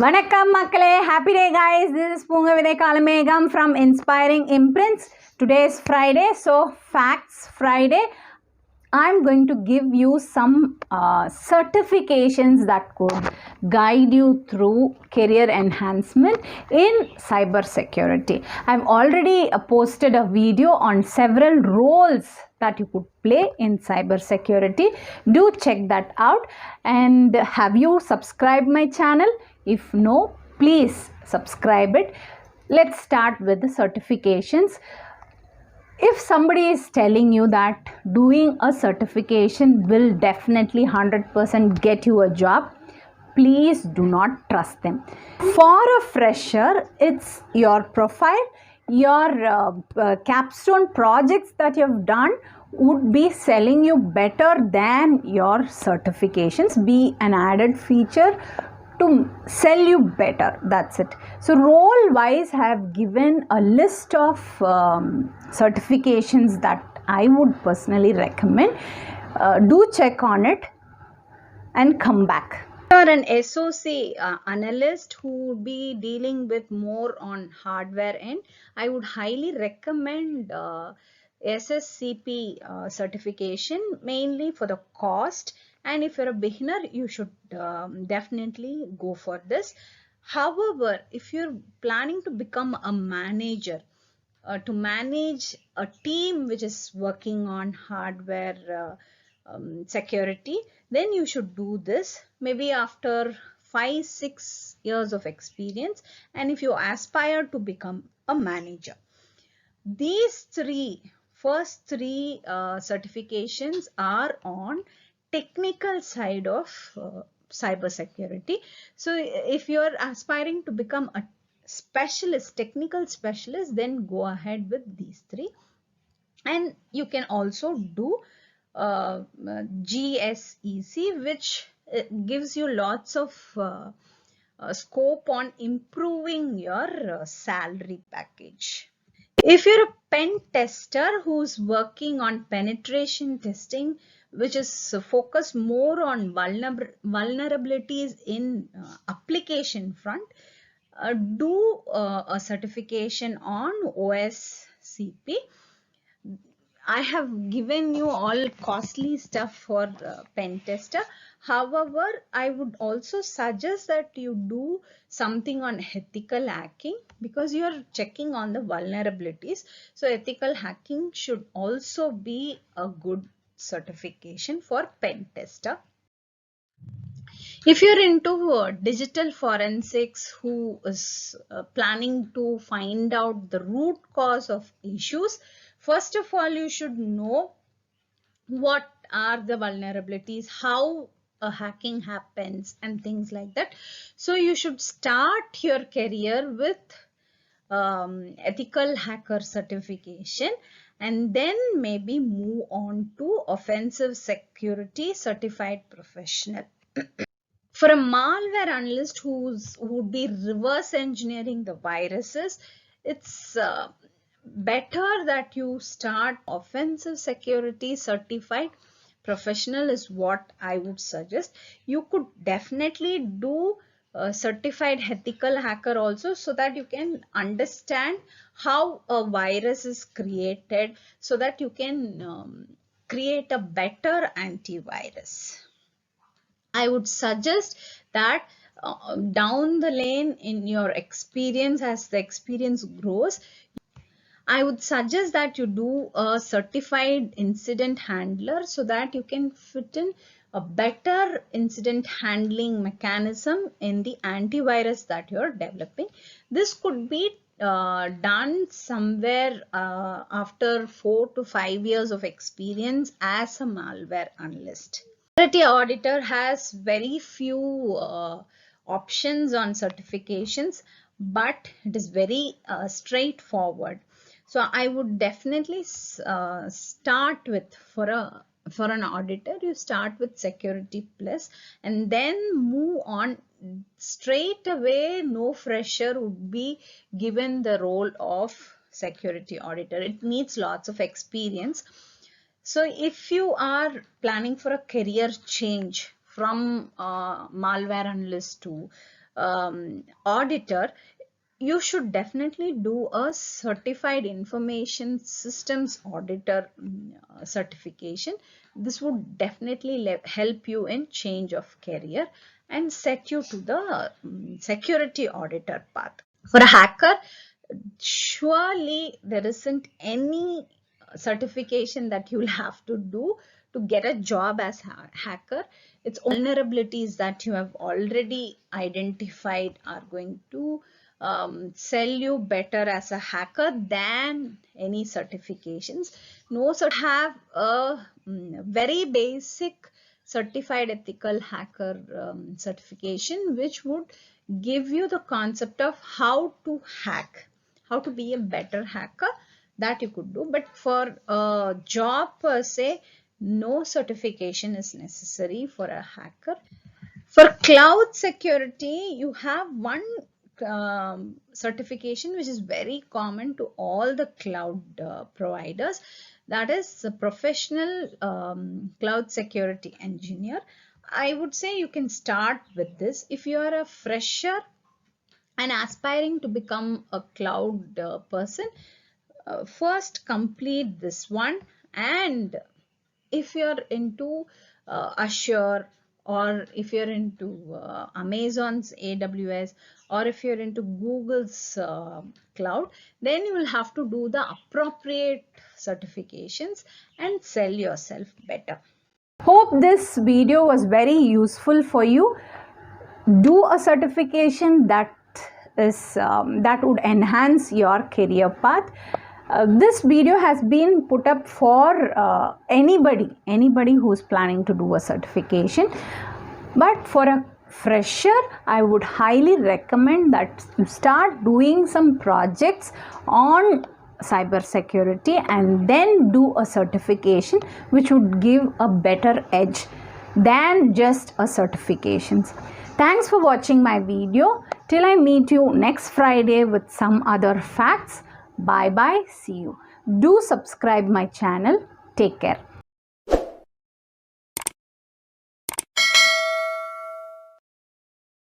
Vanakkam makkale, happy day guys. This is Punga Vidai Kalamegam from Inspiring Imprints. Today is Friday, so Facts Friday. I'm going to give you some certifications that could guide you through career enhancement in cybersecurity. I've already posted a video on several roles that you could play in cybersecurity. Do check that out. And have you subscribed my channel? If no, please subscribe it. Let's start with the certifications. If somebody is telling you that doing a certification will definitely 100% get you a job, please do not trust them. For a fresher, it's your profile, your capstone projects that you have done would be selling you better than your certifications, be an added feature to sell you better. That's it. So role wise, I have given a list of certifications that I would personally recommend. Do check on it and come back. You're an SOC analyst who would be dealing with more on hardware end, I would highly recommend SSCP certification, mainly for the cost. And if you're a beginner, you should definitely go for this. However, if you're planning to become a manager, to manage a team which is working on hardware security, then you should do this maybe after 5-6 years of experience, and if you aspire to become a manager. These first three certifications are on technical side of cybersecurity. So if you're aspiring to become a specialist, technical specialist, then go ahead with these three. And you can also do GSEC, which gives you lots of scope on improving your salary package. If you're a pen tester who's working on penetration testing, which is focused more on vulnerabilities in application front, do a certification on OSCP. I have given you all costly stuff for pen tester. However, I would also suggest that you do something on ethical hacking, because you are checking on the vulnerabilities. So ethical hacking should also be a good certification for pen tester. If you're into digital forensics, who is planning to find out the root cause of issues, first of all, you should know what are the vulnerabilities, how a hacking happens, and things like that. So you should start your career with ethical hacker certification, and then maybe move on to offensive security certified professional. For a malware analyst who would be reverse engineering the viruses, it's better that you start offensive security certified professional is what I would suggest. You could definitely do certified ethical hacker also, so that you can understand how a virus is created, so that you can create a better antivirus. I would suggest that down the lane in your experience, as the experience grows, I would suggest that you do a certified incident handler, so that you can fit in a better incident handling mechanism in the antivirus that you're developing. This could be done somewhere after 4 to 5 years of experience as a malware analyst. Security auditor has very few options on certifications, but it is very straightforward. So I would definitely start with, for an auditor, you start with Security Plus, and then move on. Straight away, no fresher would be given the role of security auditor. It needs lots of experience. So if you are planning for a career change from malware analyst to auditor, you should definitely do a certified information systems auditor certification. This would definitely help you in change of career and set you to the security auditor path. For a hacker, surely there isn't any certification that you'll have to do to get a job as hacker. It's vulnerabilities that you have already identified are going to sell you better as a hacker than any certifications. No, have a very basic certified ethical hacker certification, which would give you the concept of how to hack, how to be a better hacker, that you could do. But for a job per se, no certification is necessary for a hacker. For cloud security, you have one certification which is very common to all the cloud providers. That is a professional cloud security engineer. I would say you can start with this. If you are a fresher and aspiring to become a cloud person, first complete this one. And if you're into Azure, or if you're into Amazon's AWS, or if you're into Google's cloud, then you will have to do the appropriate certifications and sell yourself better. Hope this video was very useful for you. Do a certification that would enhance your career path. This video has been put up for anybody who's planning to do a certification. But for a fresher, I would highly recommend that you start doing some projects on cybersecurity and then do a certification, which would give a better edge than just a certifications. Thanks for watching my video. Till I meet you next Friday with some other facts. Bye bye. See you. Do subscribe my channel. Take care.